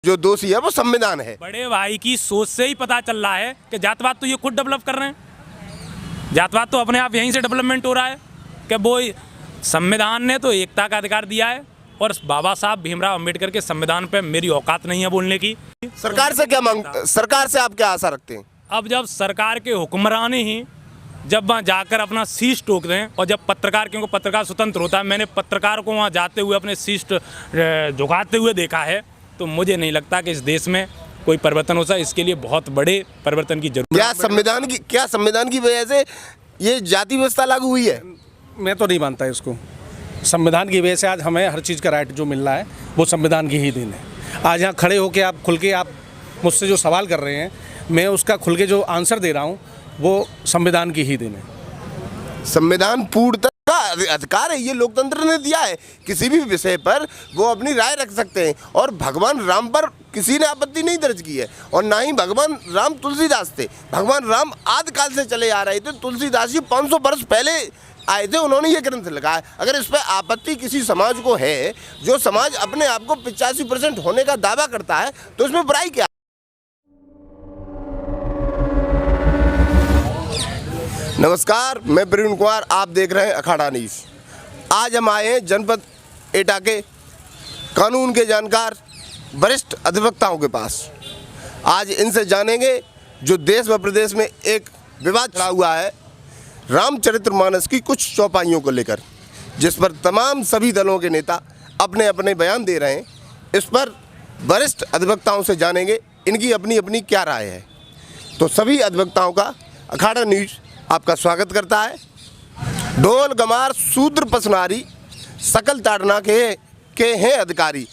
जो दोषी है वो संविधान है। बड़े भाई की सोच से ही पता चल रहा है कि जातवाद तो ये खुद डेवलप कर रहे हैं। जातवाद तो अपने आप यहीं से डेवलपमेंट हो रहा है कि वो संविधान ने तो एकता का अधिकार दिया है और बाबा साहब भीमराव अंबेडकर के संविधान पे मेरी औकात नहीं है बोलने की। सरकार से क्या मांग, सरकार से आप क्या आशा रखते हैं? अब जब सरकार के हुक्मरान ही जब वहाँ जाकर अपना शीश ठोक दें और जब पत्रकार, क्योंकि पत्रकार स्वतंत्र होता है, मैंने पत्रकार को वहाँ जाते हुए अपने शीश झुकाते हुए देखा है, तो मुझे नहीं लगता कि इस देश में कोई परिवर्तन हो सकता। इसके लिए बहुत बड़े परिवर्तन की जरूरत है। क्या संविधान की वजह से ये जाति व्यवस्था लागू हुई है? मैं तो नहीं मानता इसको। संविधान की वजह से आज हमें हर चीज़ का राइट जो मिल रहा है वो संविधान की ही देन है। आज यहाँ खड़े होकर आप खुल के आप मुझसे जो सवाल कर रहे हैं, मैं उसका खुल के जो आंसर दे रहा हूँ वो संविधान की ही देन है। संविधान पूर्णतः का अधिकार है, ये लोकतंत्र ने दिया है। किसी भी विषय पर वो अपनी राय रख सकते हैं और भगवान राम पर किसी ने आपत्ति नहीं दर्ज की है और ना ही भगवान राम तुलसीदास थे। भगवान राम आदिकाल से चले आ रहे थे। तुलसीदास जी 500 वर्ष पहले आए थे, उन्होंने ये ग्रंथ लिखा है। अगर इस पर आपत्ति किसी समाज को है, जो समाज अपने आप को 85% होने का दावा करता है, तो इसमें बुराई क्या? नमस्कार, मैं प्रवीण कुमार, आप देख रहे हैं अखाड़ा न्यूज़। आज हम आए हैं जनपद एटा के कानून के जानकार वरिष्ठ अधिवक्ताओं के पास। आज इनसे जानेंगे जो देश व प्रदेश में एक विवाद चला हुआ है रामचरितमानस की कुछ चौपाइयों को लेकर, जिस पर तमाम सभी दलों के नेता अपने अपने बयान दे रहे हैं। इस पर वरिष्ठ अधिवक्ताओं से जानेंगे इनकी अपनी अपनी क्या राय है। तो सभी अधिवक्ताओं का अखाड़ा न्यूज़ आपका स्वागत करता है। ढोल गमार शूद्र पसनारी सकल ताड़ना के हैं अधिकारी।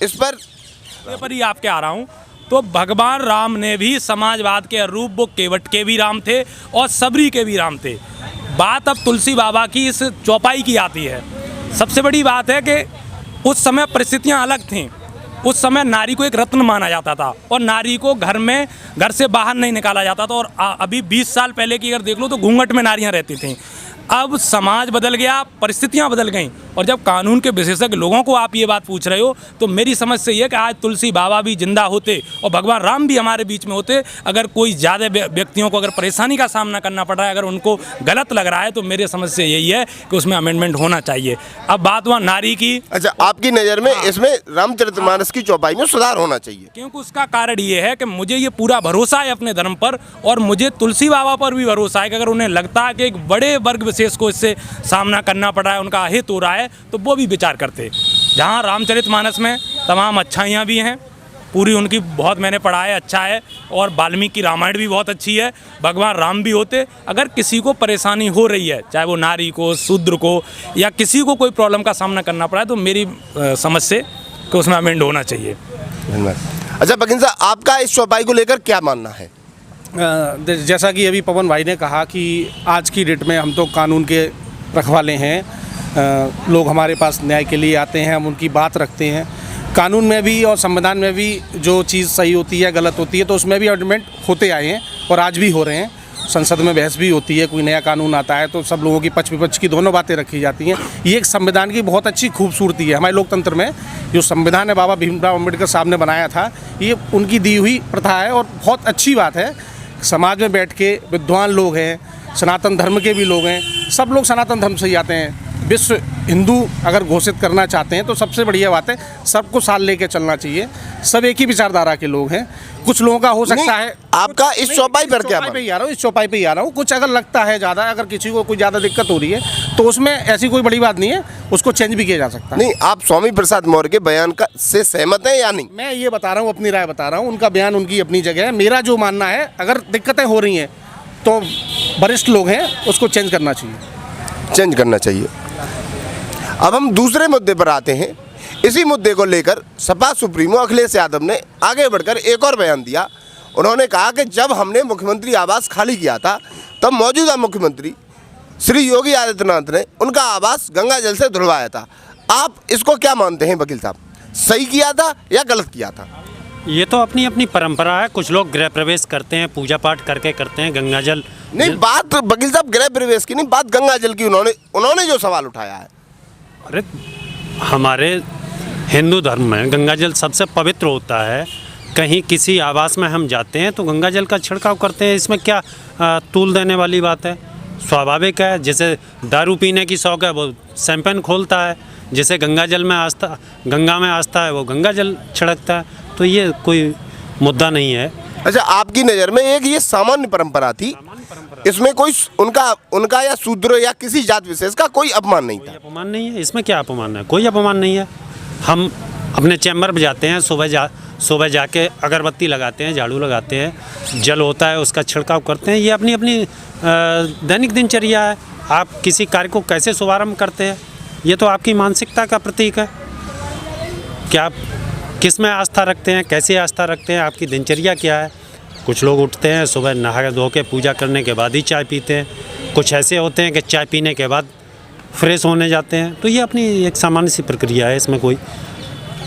इस पर ही आपके आ रहा हूँ। तो भगवान राम ने भी समाजवाद के अनुरूप वो केवट के भी राम थे और सबरी के भी राम थे। बात अब तुलसी बाबा की इस चौपाई की आती है। सबसे बड़ी बात है कि उस समय परिस्थितियाँ अलग थीं। उस समय नारी को एक रत्न माना जाता था और नारी को घर से बाहर नहीं निकाला जाता था। और अभी 20 साल पहले की अगर देख लो तो घूंघट में नारियां रहती थीं। अब समाज बदल गया, परिस्थितियां बदल गईं। और जब कानून के विशेषज्ञ लोगों को आप ये बात पूछ रहे हो, तो मेरी समझ से ये कि आज तुलसी बाबा भी जिंदा होते और भगवान राम भी हमारे बीच में होते। अगर कोई ज़्यादा व्यक्तियों को अगर परेशानी का सामना करना पड़ रहा है, अगर उनको गलत लग रहा है, तो मेरी समझ से यही है कि उसमें अमेंडमेंट होना चाहिए। अब बात हुआ नारी की। अच्छा, आपकी नज़र में इसमें रामचरितमानस की चौपाई में सुधार होना चाहिए? क्योंकि उसका कारण ये है कि मुझे ये पूरा भरोसा है अपने धर्म पर और मुझे तुलसी बाबा पर भी भरोसा है कि अगर उन्हें लगता है कि एक बड़े वर्ग विशेष को इससे सामना करना पड़ रहा है, उनका अहित हो रहा है, तो वो भी विचार करते। जहाँ रामचरितमानस में तमाम अच्छाइयाँ भी हैं, पूरी उनकी बहुत मैंने पढ़ा है, अच्छा है। और वाल्मीकि रामायण भी बहुत अच्छी है। भगवान राम भी होते। अगर किसी को परेशानी हो रही है, चाहे वो नारी को, शूद्र को, या किसी को कोई प्रॉब्लम का सामना करना पड़ा है, तो मेरी समझ से कि उसमें अमेंड होना चाहिए। अच्छा वकील साहब, आपका इस चौपाई को लेकर क्या मानना है? जैसा कि अभी पवन भाई ने कहा कि आज की डेट में हम तो कानून के रखवाले हैं। लोग हमारे पास न्याय के लिए आते हैं, हम उनकी बात रखते हैं। कानून में भी और संविधान में भी जो चीज़ सही होती है, गलत होती है, तो उसमें भी अमेंडमेंट होते आए हैं और आज भी हो रहे हैं। संसद में बहस भी होती है, कोई नया कानून आता है तो सब लोगों की पक्ष विपक्ष की दोनों बातें रखी जाती हैं। ये एक संविधान की बहुत अच्छी खूबसूरती है। हमारे लोकतंत्र में जो संविधान है बाबा भीमराव अम्बेडकर साहब ने बनाया था, ये उनकी दी हुई प्रथा है और बहुत अच्छी बात है। समाज में बैठ के विद्वान लोग हैं, सनातन धर्म के भी लोग हैं, सब लोग सनातन धर्म से ही आते हैं। विश्व हिंदू अगर घोषित करना चाहते हैं तो सबसे बढ़िया बात है सबको साथ लेके चलना चाहिए। सब एक ही विचारधारा के लोग हैं। कुछ लोगों का हो सकता है। आपका इस चौपाई पर क्या? इस चौपाई पे ही आ रहा हूँ। कुछ अगर लगता है ज़्यादा, अगर किसी को कोई ज़्यादा दिक्कत हो रही है तो उसमें ऐसी कोई बड़ी बात नहीं है, उसको चेंज भी किया जा सकता है। नहीं, आप स्वामी प्रसाद मौर्य के बयान से सहमत हैं या नहीं? मैं ये बता रहा हूँ, अपनी राय बता रहा हूँ। उनका बयान उनकी अपनी जगह है। मेरा जो मानना है, अगर दिक्कतें हो रही हैं तो वरिष्ठ लोग हैं, उसको चेंज करना चाहिए। अब हम दूसरे मुद्दे पर आते हैं। इसी मुद्दे को लेकर सपा सुप्रीमो अखिलेश यादव ने आगे बढ़कर एक और बयान दिया। उन्होंने कहा कि जब हमने मुख्यमंत्री आवास खाली किया था, तब मौजूदा मुख्यमंत्री श्री योगी आदित्यनाथ ने उनका आवास गंगा जल से धुलवाया था। आप इसको क्या मानते हैं वकील साहब? सही किया था या गलत किया था? ये तो अपनी अपनी परंपरा है। कुछ लोग गृह प्रवेश करते हैं, पूजा पाठ करके करते हैं, गंगा जल नहीं। बात वकील साहब गृह प्रवेश की नहीं, बात गंगा जल की उन्होंने जो सवाल उठाया है। अरे हमारे हिंदू धर्म में गंगा जल सबसे पवित्र होता है। कहीं किसी आवास में हम जाते हैं तो गंगा जल का छिड़काव करते हैं, इसमें क्या तूल देने वाली बात है? स्वाभाविक है। जैसे दारू पीने की शौक है वो शैंपेन खोलता है, जैसे गंगा में आस्था है वो गंगा जल छिड़कता है, तो ये कोई मुद्दा नहीं है। अच्छा, आपकी नज़र में एक ये सामान्य परंपरा थी, इसमें कोई उनका या शूद्र या किसी जात विशेष का कोई अपमान नहीं था? अपमान नहीं है, इसमें क्या अपमान है? कोई अपमान नहीं है। हम अपने चैम्बर में जाते हैं, सुबह जाके अगरबत्ती लगाते हैं, झाड़ू लगाते हैं, जल होता है उसका छिड़काव करते हैं। ये अपनी अपनी दैनिक दिनचर्या है। आप किसी कार्य को कैसे शुभारंभ करते हैं, ये तो आपकी मानसिकता का प्रतीक है कि आप किस में आस्था रखते हैं, कैसे आस्था रखते हैं, आपकी दिनचर्या क्या है। कुछ लोग उठते हैं सुबह नहा धो के पूजा करने के बाद ही चाय पीते हैं, कुछ ऐसे होते हैं कि चाय पीने के बाद फ्रेश होने जाते हैं। तो ये अपनी एक सामान्य सी प्रक्रिया है, इसमें कोई।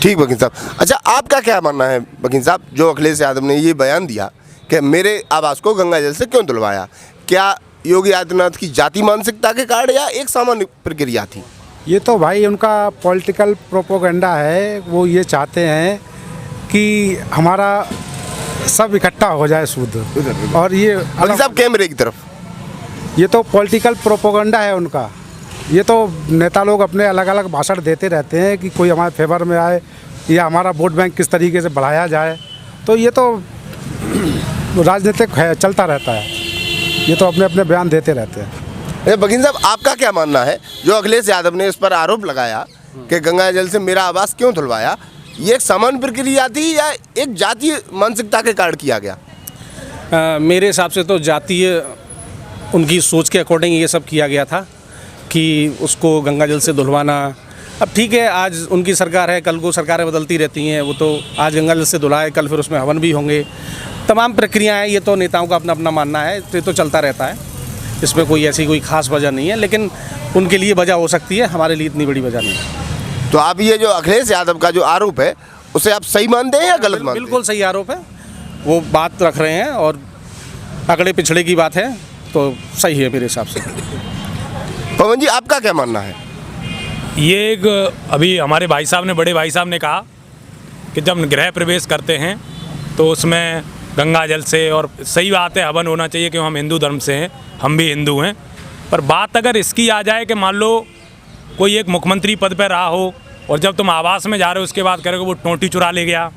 ठीक वकील साहब, अच्छा आपका क्या मानना है वकील साहब, जो अखिलेश यादव ने ये बयान दिया कि मेरे आवास को गंगा जल से क्यों धुलवाया, क्या योगी आदित्यनाथ की जाति मानसिकता के कारण या एक सामान्य प्रक्रिया थी? ये तो भाई उनका पॉलिटिकल प्रोपोगंडा है। वो ये चाहते हैं कि हमारा सब इकट्ठा हो जाए शुद्ध, और ये वकील साहब कैमरे की तरफ, ये तो पॉलिटिकल प्रोपोगंडा है उनका। ये तो नेता लोग अपने अलग अलग भाषण देते रहते हैं कि कोई हमारे फेवर में आए या हमारा वोट बैंक किस तरीके से बढ़ाया जाए, तो ये तो राजनीतिक है, चलता रहता है। ये तो अपने अपने बयान देते रहते हैं। वकील साहब आपका क्या मानना है, जो अखिलेश यादव ने इस पर आरोप लगाया कि गंगा जल से मेरा आवास क्यों धुलवाया, ये एक सामान्य प्रक्रिया थी या एक जातीय मानसिकता के कारण किया गया? मेरे हिसाब से तो जातीय उनकी सोच के अकॉर्डिंग ये सब किया गया था कि उसको गंगा जल से धुलवाना। अब ठीक है, आज उनकी सरकार है, कल को सरकारें बदलती रहती हैं, वो तो आज गंगा जल से धुलाए, कल फिर उसमें हवन भी होंगे, तमाम प्रक्रियाएं। ये तो नेताओं का अपना अपना मानना है, ये तो चलता रहता है, इसमें कोई ऐसी कोई खास वजह नहीं है। लेकिन उनके लिए वजह हो सकती है, हमारे लिए इतनी बड़ी वजह नहीं है। तो आप ये जो अखिलेश यादव का जो आरोप है उसे आप सही मानते हैं या गलत मानते हैं? बिल्कुल सही आरोप है, वो बात रख रहे हैं और अगड़े पिछड़े की बात है तो सही है मेरे हिसाब से। पवन जी आपका क्या मानना है? ये एक अभी हमारे भाई साहब ने, बड़े भाई साहब ने कहा कि जब गृह प्रवेश करते हैं तो उसमें गंगा जल से, और सही बात है हवन होना चाहिए क्योंकि हम हिंदू धर्म से हैं, हम भी हिंदू हैं। पर बात अगर इसकी आ जाए कि मान लो कोई एक मुख्यमंत्री पद पर रहा हो और जब तुम आवास में जा रहे हो उसके बाद करोगे वो टोंटी चुरा ले गया,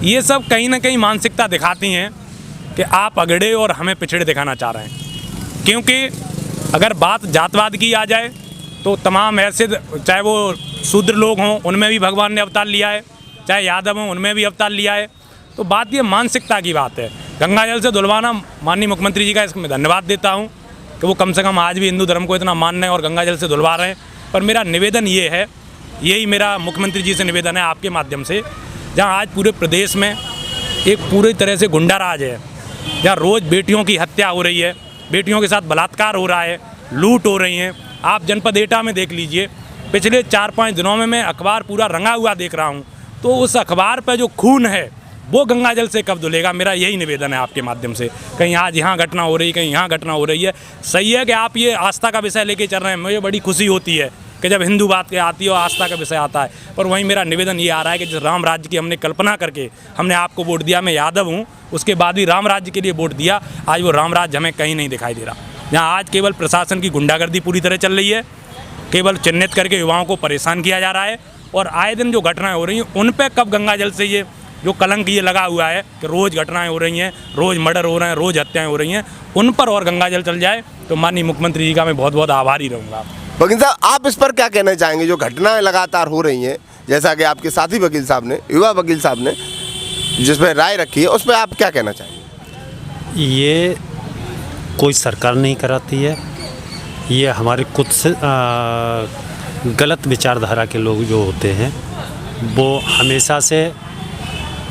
ये सब कहीं ना कहीं मानसिकता दिखाती हैं कि आप अगड़े और हमें पिछड़े दिखाना चाह रहे हैं। क्योंकि अगर बात जातवाद की आ जाए तो तमाम ऐसे, चाहे वो शूद्र लोग हों उनमें भी भगवान ने अवतार लिया है, चाहे यादव हों उनमें भी अवतार लिया है। तो बात ये मानसिकता की बात है। गंगा जल से धुलवाना, माननीय मुख्यमंत्री जी का इसमें धन्यवाद देता हूँ कि वो कम से कम आज भी हिंदू धर्म को इतना मान रहे हैं और गंगा जल से धुलवा रहे हैं। पर मेरा निवेदन ये है, यही मेरा मुख्यमंत्री जी से निवेदन है आपके माध्यम से, जहाँ आज पूरे प्रदेश में एक पूरी तरह से गुंडा राज है, जहाँ रोज़ बेटियों की हत्या हो रही है, बेटियों के साथ बलात्कार हो रहा है, लूट हो रही हैं। आप जनपद एटा में देख लीजिए, पिछले 4-5 दिनों में मैं अखबार पूरा रंगा हुआ देख रहा हूँ, तो उस अखबार पर जो खून है वो गंगा जल से कब धुलेगा? मेरा यही निवेदन है आपके माध्यम से। कहीं आज यहाँ घटना हो रही, कहीं यहाँ घटना हो रही है। सही है कि आप ये आस्था का विषय लेके चल रहे हैं, मुझे बड़ी खुशी होती है कि जब हिंदू बात आती है और आस्था का विषय आता है। पर वहीं मेरा निवेदन ये आ रहा है कि जिस राम राज्य की हमने कल्पना करके हमने आपको वोट दिया, मैं यादव हूँ, उसके बाद भी राम राज्य के लिए वोट दिया, आज वो राम राज्य हमें कहीं नहीं दिखाई दे रहा। जहाँ आज केवल प्रशासन की गुंडागर्दी पूरी तरह चल रही है, केवल चिन्हित करके युवाओं को परेशान किया जा रहा है, और आए दिन जो घटनाएं हो रही हैं उन पर कब गंगा जल से ये जो कलंक ये लगा हुआ है कि रोज़ घटनाएं हो रही हैं, रोज़ मर्डर हो रहे हैं, रोज़ हत्याएं हो रही हैं, उन पर और गंगा जल चल जाए तो माननीय मुख्यमंत्री जी का मैं बहुत बहुत आभारी रहूँगा। वकील साहब आप इस पर क्या कहना चाहेंगे, जो घटनाएं लगातार हो रही हैं, जैसा कि आपके साथी वकील साहब ने, युवा वकील साहब ने जिसमें राय रखी है, उस पर आप क्या कहना चाहेंगे? ये कोई सरकार नहीं कराती है, ये हमारे कुछ गलत विचारधारा के लोग जो होते हैं वो हमेशा से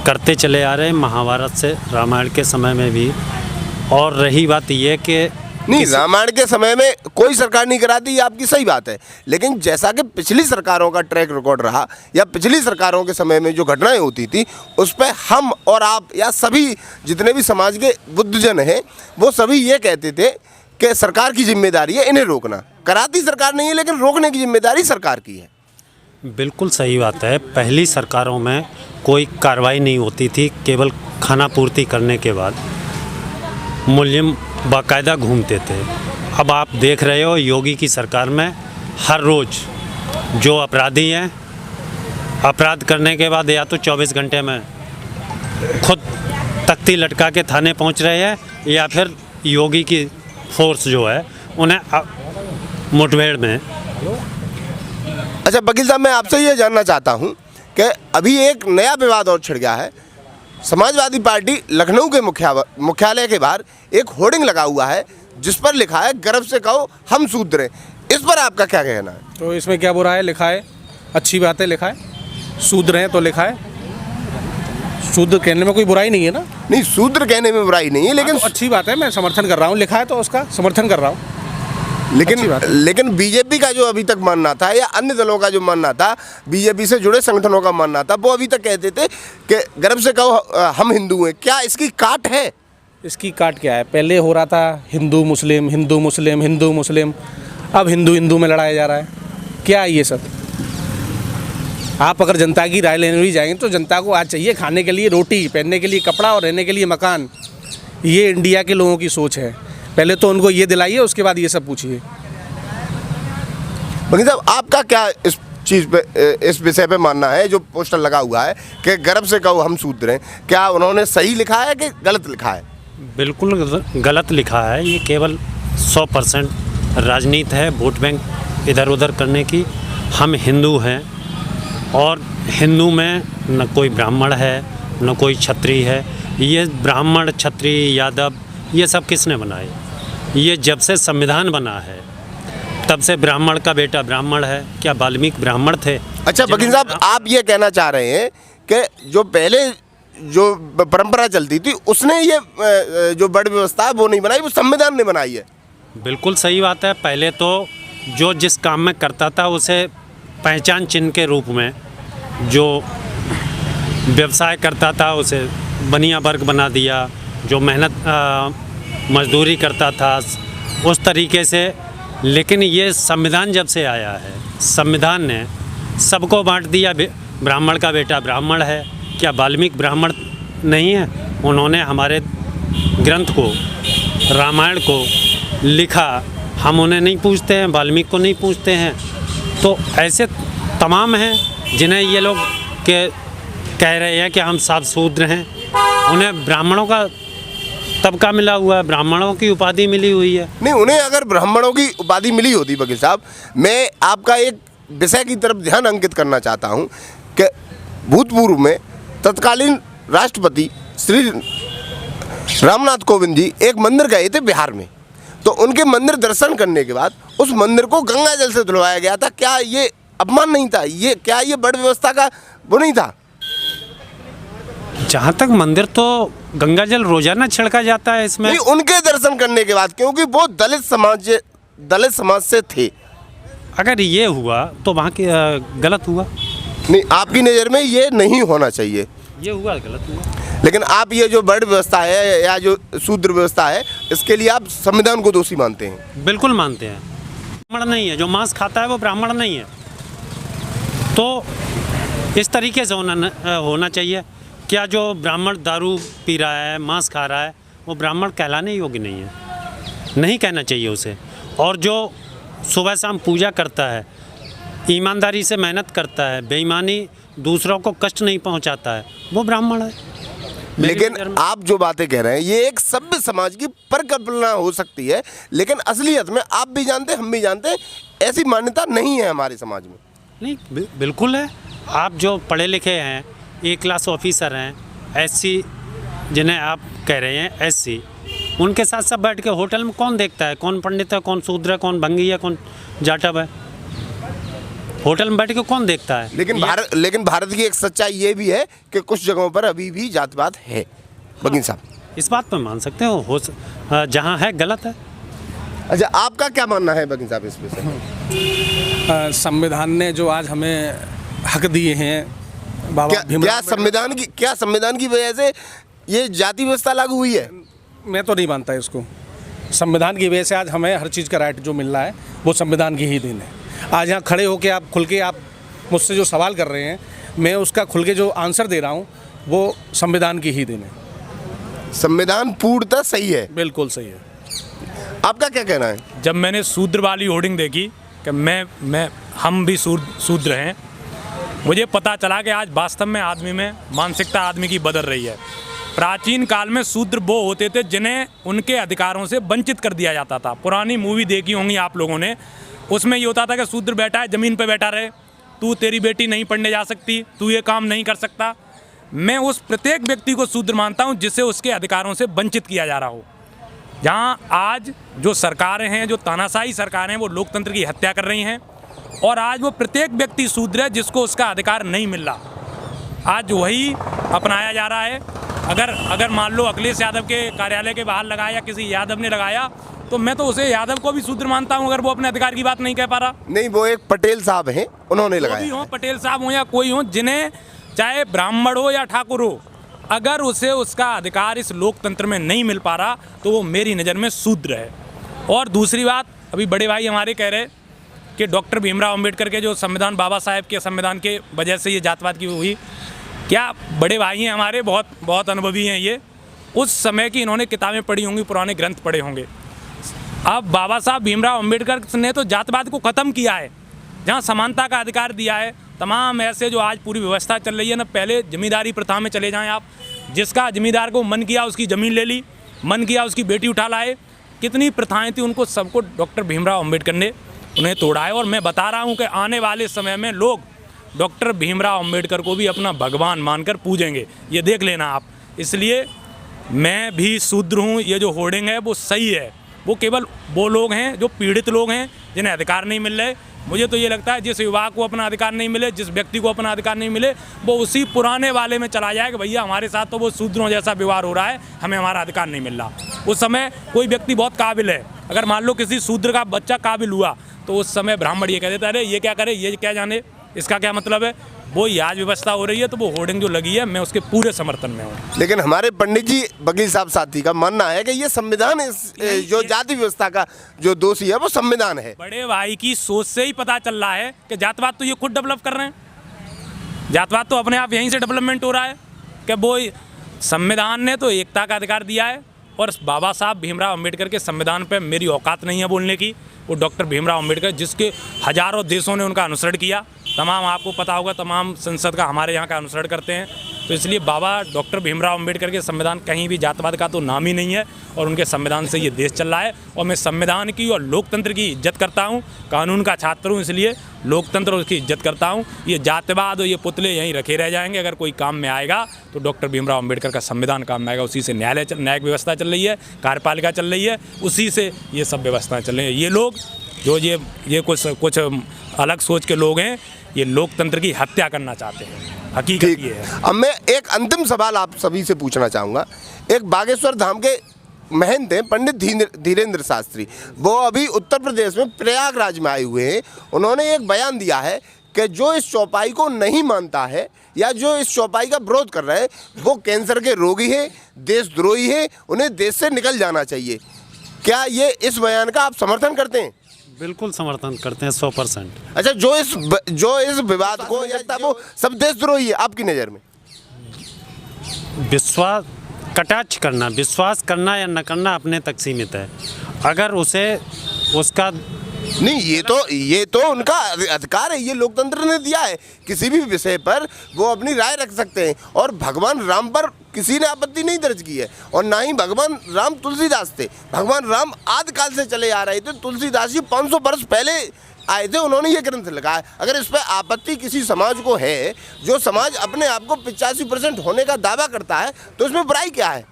करते चले आ रहे हैं, महाभारत से रामायण के समय में भी। और रही बात ये कि नहीं, रामायण के समय में कोई सरकार नहीं कराती, ये आपकी सही बात है, लेकिन जैसा कि पिछली सरकारों का ट्रैक रिकॉर्ड रहा या पिछली सरकारों के समय में जो घटनाएं होती थी उस पर हम और आप या सभी जितने भी समाज के बुद्धजन हैं वो सभी ये कहते थे कि सरकार की जिम्मेदारी है इन्हें रोकना। कराती सरकार नहीं है, लेकिन रोकने की जिम्मेदारी सरकार की है। बिल्कुल सही बात है। पहली सरकारों में कोई कार्रवाई नहीं होती थी, केवल खाना पूर्ति करने के बाद मुलजिम बाकायदा घूमते थे। अब आप देख रहे हो योगी की सरकार में हर रोज़ जो अपराधी हैं, अपराध करने के बाद या तो 24 घंटे में खुद तख्ती लटका के थाने पहुंच रहे हैं, या फिर योगी की फोर्स जो है उन्हें मुठभेड़ में। अच्छा वकील साहब, मैं आपसे ये जानना चाहता हूँ कि अभी एक नया विवाद और छिड़ गया है। समाजवादी पार्टी लखनऊ के मुख्यालय के बाहर एक होर्डिंग लगा हुआ है जिस पर लिखा है गर्व से कहो हम शूद्र हैं। इस पर आपका क्या कहना है? तो इसमें क्या बुरा है? लिखा है, अच्छी बात है, लिखा है। शूद्र हैं तो लिखा है, शूद्र कहने में कोई बुराई नहीं है ना। नहीं, शूद्र कहने में बुराई नहीं है, लेकिन तो अच्छी बात है, मैं समर्थन कर रहा हूँ। लिखा है तो उसका समर्थन कर रहा हूँ। लेकिन बीजेपी का जो अभी तक मानना था या अन्य दलों का जो मानना था, बीजेपी से जुड़े संगठनों का मानना था, वो अभी तक कहते थे कि गर्व से कहो हम हिंदू हैं। क्या इसकी काट है? इसकी काट क्या है? पहले हो रहा था हिंदू मुस्लिम, हिंदू मुस्लिम, हिंदू मुस्लिम, अब हिंदू हिंदू में लड़ाया जा रहा है। क्या है ये सब? आप अगर जनता की राय लेने भी जाएंगे तो जनता को आज चाहिए खाने के लिए रोटी, पहनने के लिए कपड़ा और रहने के लिए मकान। ये इंडिया के लोगों की सोच है। पहले तो उनको ये दिलाइए, उसके बाद ये सब पूछिए। वकील साहब, आपका क्या इस चीज़ पे, इस विषय पे मानना है? जो पोस्टर लगा हुआ है कि गर्व से कहो हम शूद्र हैं, क्या उन्होंने सही लिखा है कि गलत लिखा है? बिल्कुल गलत लिखा है। ये केवल 100% राजनीति है, वोट बैंक इधर उधर करने की। हम हिंदू हैं और हिंदू में न कोई ब्राह्मण है न कोई क्षत्रिय है। ये ब्राह्मण, क्षत्रिय, यादव ये सब किसने बनाए? ये जब से संविधान बना है तब से ब्राह्मण का बेटा ब्राह्मण है। क्या वाल्मीकि ब्राह्मण थे? अच्छा वकील साहब, आप ये कहना चाह रहे हैं कि जो पहले जो परंपरा चलती थी उसने ये जो बड़ व्यवस्था है वो नहीं बनाई, वो संविधान ने बनाई है। बिल्कुल सही बात है। पहले तो जो जिस काम में करता था उसे पहचान चिन्ह के रूप में, जो व्यवसाय करता था उसे बनिया वर्ग बना दिया, जो मेहनत मजदूरी करता था उस तरीके से। लेकिन ये संविधान जब से आया है, संविधान ने सबको बांट दिया। ब्राह्मण का बेटा ब्राह्मण है। क्या वाल्मीकि ब्राह्मण नहीं है? उन्होंने हमारे ग्रंथ को, रामायण को लिखा। हम उन्हें नहीं पूछते हैं, वाल्मीकि को नहीं पूछते हैं। तो ऐसे तमाम हैं जिन्हें ये लोग कह रहे हैं कि हम सब शूद्र हैं। उन्हें ब्राह्मणों का तबका मिला हुआ है, ब्राह्मणों की उपाधि मिली हुई है। नहीं, उन्हें अगर ब्राह्मणों की उपाधि मिली होती वकील साहब, मैं आपका एक विषय की तरफ ध्यान अंकित करना चाहता हूं कि भूतपूर्व में तत्कालीन राष्ट्रपति श्री रामनाथ कोविंद जी एक मंदिर गए थे बिहार में। तो उनके मंदिर दर्शन करने के बाद उस मंदिर को गंगा जल से धुलवाया गया था। क्या ये अपमान नहीं था? ये क्या ये बड़ व्यवस्था का वो नहीं था? जहाँ तक मंदिर तो गंगा जल रोजाना छिड़का जाता है इसमें। नहीं, उनके दर्शन करने के बाद, क्योंकि वो दलित समाज से थे। अगर ये हुआ तो वहाँ की गलत हुआ। नहीं, आपकी नज़र में ये नहीं होना चाहिए। ये हुआ गलत हुआ। लेकिन आप ये जो बड़ व्यवस्था है या जो शूद्र व्यवस्था है, इसके लिए आप संविधान को दोषी मानते हैं? बिल्कुल मानते हैं। ब्राह्मण नहीं है, जो मांस खाता है वो ब्राह्मण नहीं है। तो इस तरीके से होना चाहिए। क्या जो ब्राह्मण दारू पी रहा है, मांस खा रहा है, वो ब्राह्मण कहलाने योग्य नहीं है? नहीं कहना चाहिए उसे। और जो सुबह शाम पूजा करता है, ईमानदारी से मेहनत करता है, बेईमानी दूसरों को कष्ट नहीं पहुंचाता है, वो ब्राह्मण है। लेकिन आप जो बातें कह रहे हैं ये एक सभ्य समाज की परिकल्पना हो सकती है, लेकिन असलियत में आप भी जानते हैं, हम भी जानते हैं, ऐसी मान्यता नहीं है हमारे समाज में। नहीं, बिल्कुल है। आप जो पढ़े लिखे हैं, एक क्लास ऑफिसर हैं, एससी जिन्हें आप कह रहे हैं एससी, उनके साथ सब बैठ के होटल में कौन देखता है कौन पंडित है, कौन शूद्र है, कौन भंगी है, कौन जाटव है? होटल में बैठ के कौन देखता है? लेकिन भारत की एक सच्चाई ये भी है कि कुछ जगहों पर अभी भी जातिवाद है। वकील साहब, इस बात पर मान सकते हो जहाँ है गलत है। अच्छा, आपका क्या मानना है वकील साहब इस विषय में? संविधान ने जो आज हमें हक दिए हैं, बाबा क्या संविधान की वजह से ये जाति व्यवस्था लागू हुई है? मैं तो नहीं मानता इसको। संविधान की वजह से आज हमें हर चीज़ का राइट जो मिल रहा है वो संविधान की ही देन है। आज यहाँ खड़े होकर आप खुल के आप मुझसे जो सवाल कर रहे हैं, मैं उसका खुल के जो आंसर दे रहा हूँ वो संविधान की ही देन है। संविधान पूर्णतः सही है, बिल्कुल सही है। आपका क्या कहना है? जब मैंने शूद्र वाली होर्डिंग देखी कि हम भी शूद्र हैं, मुझे पता चला कि आज वास्तव में आदमी में मानसिकता आदमी की बदल रही है। प्राचीन काल में शूद्र वो होते थे जिन्हें उनके अधिकारों से वंचित कर दिया जाता था। पुरानी मूवी देखी होंगी आप लोगों ने, उसमें ये होता था कि शूद्र बैठा है, ज़मीन पे बैठा रहे, तेरी बेटी नहीं पढ़ने जा सकती, तू ये काम नहीं कर सकता। मैं उस प्रत्येक व्यक्ति को शूद्र मानता हूँ जिसे उसके अधिकारों से वंचित किया जा रहा हो। जहाँ आज जो सरकारें हैं, जो तानाशाही सरकारें हैं, वो लोकतंत्र की हत्या कर रही हैं, और आज वो प्रत्येक व्यक्ति शूद्र है जिसको उसका अधिकार नहीं मिल रहा। आज वही अपनाया जा रहा है। अगर मान लो अखिलेश यादव के कार्यालय के बाहर लगाया या किसी यादव ने लगाया, तो मैं तो उसे यादव को भी शूद्र मानता हूं अगर वो अपने अधिकार की बात नहीं कह पा रहा। नहीं, वो एक पटेल साहब हैं, उन्होंने लगाया। कोई हो, पटेल साहब हो या कोई हो, जिन्हें चाहे ब्राह्मण हो या ठाकुर हो, अगर उसे उसका अधिकार इस लोकतंत्र में नहीं मिल पा रहा तो वो मेरी नज़र में शूद्र है। और दूसरी बात, अभी बड़े भाई हमारे कह रहे कि डॉक्टर भीमराव अंबेडकर के जो संविधान, बाबा साहेब के संविधान के वजह से ये जातवाद की हुई, क्या बड़े भाई हैं हमारे, बहुत अनुभवी हैं ये, उस समय की इन्होंने किताबें पढ़ी होंगी, पुराने ग्रंथ पढ़े होंगे। अब बाबा साहब भीमराव अंबेडकर ने तो जातवाद को ख़त्म किया है, जहाँ समानता का अधिकार दिया है। तमाम ऐसे जो आज पूरी व्यवस्था चल रही है ना, पहले जमींदारी प्रथा में चले जाएं आप, जिसका जमींदार को मन किया उसकी ज़मीन ले ली, मन किया उसकी बेटी उठा लाए, कितनी प्रथाएं थी, उनको सबको डॉक्टर भीमराव अंबेडकर ने उन्हें तोड़ा है। और मैं बता रहा हूँ कि आने वाले समय में लोग डॉक्टर भीमराव अंबेडकर को भी अपना भगवान मानकर पूजेंगे, ये देख लेना आप। इसलिए मैं भी शूद्र हूँ, ये जो होर्डिंग है वो सही है। वो केवल वो लोग हैं जो पीड़ित लोग हैं, जिन्हें अधिकार नहीं मिल रहे। मुझे तो ये लगता है जिस युवा को अपना अधिकार नहीं मिले, जिस व्यक्ति को अपना अधिकार नहीं मिले, वो उसी पुराने वाले में चला जाए कि भैया हमारे साथ तो वो शूद्रों जैसा व्यवहार हो रहा है, हमें हमारा अधिकार नहीं मिल रहा। उस समय कोई व्यक्ति बहुत काबिल है, अगर मान लो किसी शूद्र का बच्चा काबिल हुआ तो उस समय ब्राह्मण ये कह देता है, अरे ये क्या करे, ये क्या जाने, इसका क्या मतलब है। वो आज व्यवस्था हो रही है, तो वो होर्डिंग जो लगी है, मैं उसके पूरे समर्थन में हूँ। लेकिन हमारे पंडित जी वकील साहब साथी का मानना है कि ये संविधान, जो जाति व्यवस्था का जो दोषी है वो संविधान है। बड़े भाई की सोच से ही पता चल रहा है कि जातवाद तो ये खुद डेवलप कर रहे हैं। जातवाद तो अपने आप यहीं से डेवलपमेंट हो रहा है कि वो संविधान ने तो एकता का अधिकार दिया है, और बाबा साहब भीमराव अंबेडकर के संविधान पे मेरी औकात नहीं है बोलने की। वो डॉक्टर भीमराव अंबेडकर, जिसके हजारों देशों ने उनका अनुसरण किया, तमाम आपको पता होगा, तमाम संसद का हमारे यहाँ का अनुसरण करते हैं। तो इसलिए बाबा डॉक्टर भीमराव अंबेडकर के संविधान कहीं भी जातवाद का तो नाम ही नहीं है, और उनके संविधान से ये देश चल रहा है। और मैं संविधान की और लोकतंत्र की इज्जत करता हूँ, कानून का छात्र हूँ, इसलिए लोकतंत्र और उसकी इज्जत करता हूँ। ये जातिवाद और ये पुतले यहीं रखे रह जाएंगे। अगर कोई काम में आएगा तो डॉक्टर भीमराव अंबेडकर का संविधान काम में आएगा। उसी से न्यायिक व्यवस्था चल रही है, कार्यपालिका चल रही है, उसी से ये सब व्यवस्थाएँ चल रही हैं। ये लोग जो ये कुछ अलग सोच के लोग हैं, ये लोकतंत्र की हत्या करना चाहते हैं। हकीकत ये है। अब मैं एक अंतिम सवाल आप सभी से पूछना चाहूँगा। एक बागेश्वर धाम के महंत हैं पंडित धीरेन्द्र शास्त्री, वो अभी उत्तर प्रदेश में प्रयागराज में आए हुए हैं। उन्होंने एक बयान दिया है कि जो इस चौपाई को नहीं मानता है या जो इस चौपाई का विरोध कर रहे हैं, वो कैंसर के रोगी है, देशद्रोही है, उन्हें देश से निकल जाना चाहिए। क्या ये इस बयान का आप समर्थन करते हैं? बिल्कुल समर्थन करते हैं, 100%। अच्छा, जो इस विवाद को लगता है वो सब देशद्रोही है आपकी नज़र में? विश्वास कटाक्ष करना, विश्वास करना या न करना अपने तक सीमित है। अगर उसे उसका नहीं, ये तो उनका अधिकार है, ये लोकतंत्र ने दिया है। किसी भी विषय पर वो अपनी राय रख सकते हैं, और भगवान राम पर किसी ने आपत्ति नहीं दर्ज की है, और ना ही भगवान राम तुलसीदास थे। भगवान राम आदि काल से चले आ रहे थे। तुलसीदास जी 500 वर्ष पहले आए थे, उन्होंने ये ग्रंथ लगाया। अगर इस पर आपत्ति किसी समाज को है, जो समाज अपने आप को 85% होने का दावा करता है, तो इसमें बुराई क्या है?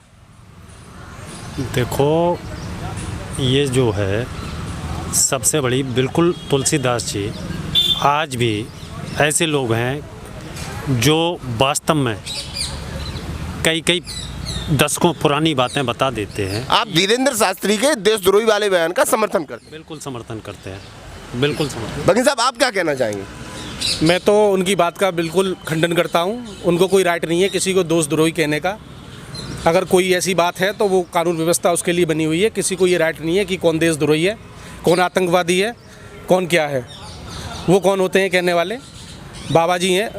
देखो, ये जो है सबसे बड़ी, बिल्कुल तुलसीदास जी, आज भी ऐसे लोग हैं जो वास्तव में कई दशकों पुरानी बातें बता देते हैं। आप धीरेन्द्र शास्त्री के देशद्रोही वाले बयान का समर्थन करते हैं? बिल्कुल समर्थन करते हैं, बिल्कुल समर्थन। वकील साहब, आप क्या कहना चाहेंगे? मैं तो उनकी बात का बिल्कुल खंडन करता हूँ। उनको कोई राइट नहीं है किसी को दोषद्रोही कहने का। अगर कोई ऐसी बात है तो वो कानून व्यवस्था उसके लिए बनी हुई है। किसी को ये राइट नहीं है कि कौन देशद्रोही है, कौन आतंकवादी है, कौन क्या है, वो कौन होते हैं कहने वाले। बाबा जी हैं,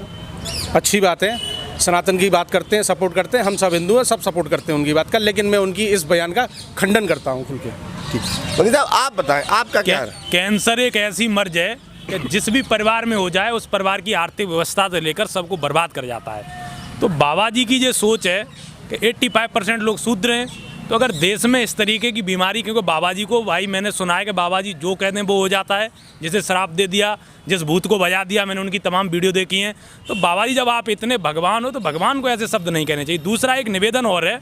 अच्छी बात है, सनातन की बात करते हैं, सपोर्ट करते हैं, हम सब हिंदू हैं, सब सपोर्ट करते हैं उनकी बात का, लेकिन मैं उनकी इस बयान का खंडन करता हूँ खुल के। बनी साहब आप बताएं, आपका क्या है? कैंसर एक ऐसी मर्ज है कि जिस भी परिवार में हो जाए उस परिवार की आर्थिक व्यवस्था से लेकर सबको बर्बाद कर जाता है। तो बाबा जी की ये सोच है कि 85% लोग शूद्र हैं, तो अगर देश में इस तरीके की बीमारी, क्योंकि बाबा जी को भाई मैंने सुना है कि बाबा जी जो कहते हैं वो हो जाता है, जिसे श्राप दे दिया, जिस भूत को बजा दिया, मैंने उनकी तमाम वीडियो देखी हैं। तो बाबा जी जब आप इतने भगवान हो तो भगवान को ऐसे शब्द नहीं कहने चाहिए। दूसरा एक निवेदन और है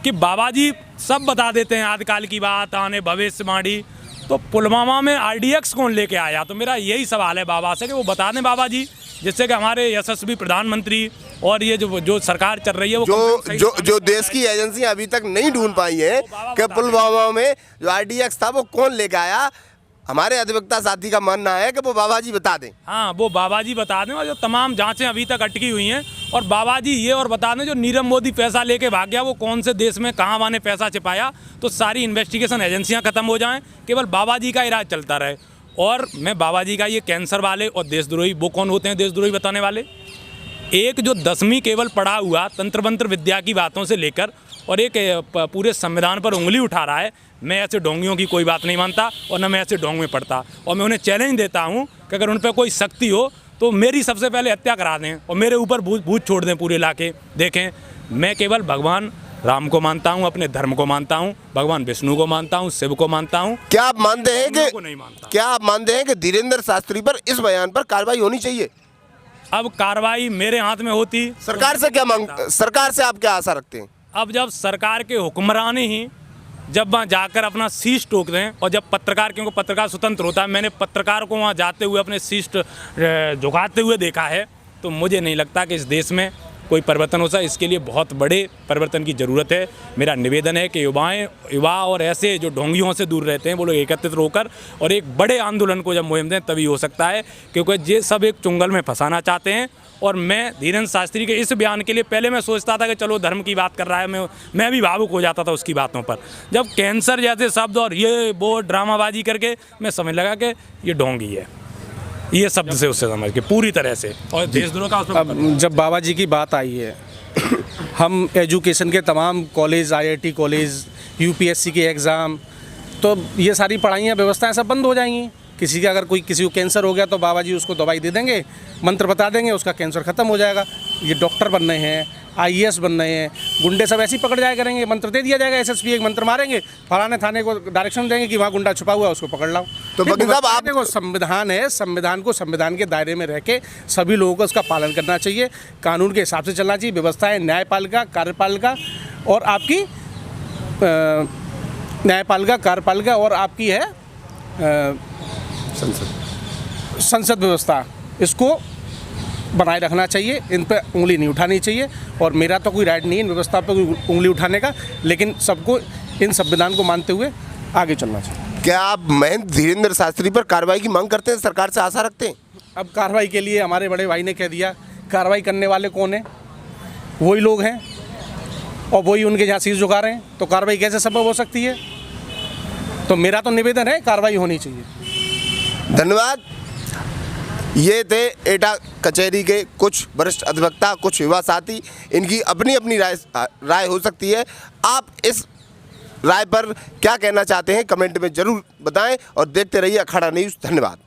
कि बाबा जी सब बता देते हैं, आदिकाल की बात, आने भविष्यवाणी। तो पुलवामा में RDX कौन लेके आया? तो मेरा यही सवाल है बाबा से कि वो बता दें बाबा जी, जिससे कि हमारे यशस्वी प्रधानमंत्री और ये जो सरकार चल रही है वो जो देश की एजेंसियां अभी तक नहीं ढूंढ पाई हैं कि पुलवामा में जो RDX था वो कौन लेके आया। हमारे अधिवक्ता साथी का मानना है कि वो बाबा जी बता दें। हाँ, वो बाबा जी बता दें, और जो तमाम जांचें अभी तक अटकी हुई हैं, और बाबा जी ये और बता दें जो नीरव मोदी पैसा लेके भाग गया वो कौन से देश में कहाँ वाने पैसा छिपाया, तो सारी इन्वेस्टिगेशन एजेंसियां खत्म हो जाएं, केवल बाबा जी का इलाज चलता रहे। और मैं बाबा जी का ये कैंसर वाले और देशद्रोही, वो कौन होते हैं देशद्रोही बताने वाले? एक जो 10वीं केवल पढ़ा हुआ तंत्र मंत्र विद्या की बातों से लेकर और एक पूरे संविधान पर उंगली उठा रहा है, मैं ऐसे ढोंगियों की कोई बात नहीं मानता और न मैं ऐसे ढोंग में पढ़ता। और मैं उन्हें चैलेंज देता हूं कि अगर उन पर कोई शक्ति हो तो मेरी सबसे पहले हत्या करा दें और मेरे ऊपर भूत छोड़ दें पूरे इलाके। देखें, मैं केवल भगवान राम को मानता हूं, अपने धर्म को मानता हूं, भगवान विष्णु को मानता हूं, शिव को मानता हूं। क्या आप मानते हैं को नहीं मानता। क्या आप मानते हैं कि धीरेन्द्र शास्त्री पर इस बयान पर कार्रवाई होनी चाहिए? अब कार्रवाई मेरे हाथ में होती, सरकार से क्या मांग, सरकार से आप क्या आशा रखते हैं? अब जब सरकार के हुक्मरान ही जब वहाँ जाकर अपना शीश ठोक दें, और जब पत्रकार, क्योंकि पत्रकार स्वतंत्र होता है, मैंने पत्रकार को वहाँ जाते हुए अपने शीश झुकाते हुए देखा है, तो मुझे नहीं लगता कि इस देश में कोई परिवर्तन हो सकता। इसके लिए बहुत बड़े परिवर्तन की ज़रूरत है। मेरा निवेदन है कि युवा और ऐसे जो ढोंगियों से दूर रहते हैं वो लोग एकत्रित होकर और एक बड़े आंदोलन को जब मुहिम दें तभी हो सकता है, क्योंकि ये सब एक चुंगल में फंसाना चाहते हैं। और मैं धीरेन्द्र शास्त्री के इस बयान के लिए पहले मैं सोचता था कि चलो धर्म की बात कर रहा है, मैं भी भावुक हो जाता था उसकी बातों पर। जब कैंसर जैसे शब्द और ये वो ड्रामाबाजी करके मैं समझ लगा कि ये ढोंगी है, ये शब्द से उससे समझ के पूरी तरह से। और देशद्रोह का उसमें अब जब बाबा जी की बात आई है, हम एजुकेशन के तमाम कॉलेज, IIT कॉलेज, UPSC के एग्ज़ाम, तो ये सारी पढ़ाइयाँ व्यवस्थाएं सब बंद हो जाएंगी। किसी का अगर किसी को कैंसर हो गया तो बाबा जी उसको दवाई दे देंगे, मंत्र बता देंगे, उसका कैंसर ख़त्म हो जाएगा। ये डॉक्टर बन रहे हैं, IAS बन रहे हैं, गुंडे सब ऐसे ही पकड़ जाया करेंगे, मंत्र दे दिया जाएगा, SSP एक मंत्र मारेंगे, फलाने थाने को डायरेक्शन देंगे कि वहाँ गुंडा छुपा हुआ है, उसको पकड़ लाओ। तो वकील साहब, आप देखो, संविधान है, संविधान को संविधान के दायरे में रह के सभी लोगों को उसका पालन करना चाहिए, कानून के हिसाब से चलना चाहिए। व्यवस्था है न्यायपालिका, कार्यपालिका और आपकी न्यायपालिका, कार्यपालिका और आपकी है संसद व्यवस्था। इसको बनाए रखना चाहिए, इन पर उंगली नहीं उठानी चाहिए। और मेरा तो कोई राइट नहीं है इन व्यवस्था पर उंगली उठाने का, लेकिन सबको इन संविधान को मानते हुए आगे चलना चाहिए। क्या आप महंत धीरेन्द्र शास्त्री पर कार्रवाई की मांग करते हैं, सरकार से आशा रखते हैं? अब कार्रवाई के लिए हमारे बड़े भाई ने कह दिया, कार्रवाई करने वाले कौन हैं? वही लोग हैं और वही उनके यहाँ शीश झुका रहे हैं, तो कार्रवाई कैसे संभव हो सकती है? तो मेरा तो निवेदन है कार्रवाई होनी चाहिए। धन्यवाद। ये थे एटा कचहरी के कुछ वरिष्ठ अधिवक्ता, कुछ युवा साथी। इनकी अपनी अपनी राय हो सकती है। आप इस राय पर क्या कहना चाहते हैं कमेंट में ज़रूर बताएं और देखते रहिए अखाड़ा न्यूज़। धन्यवाद।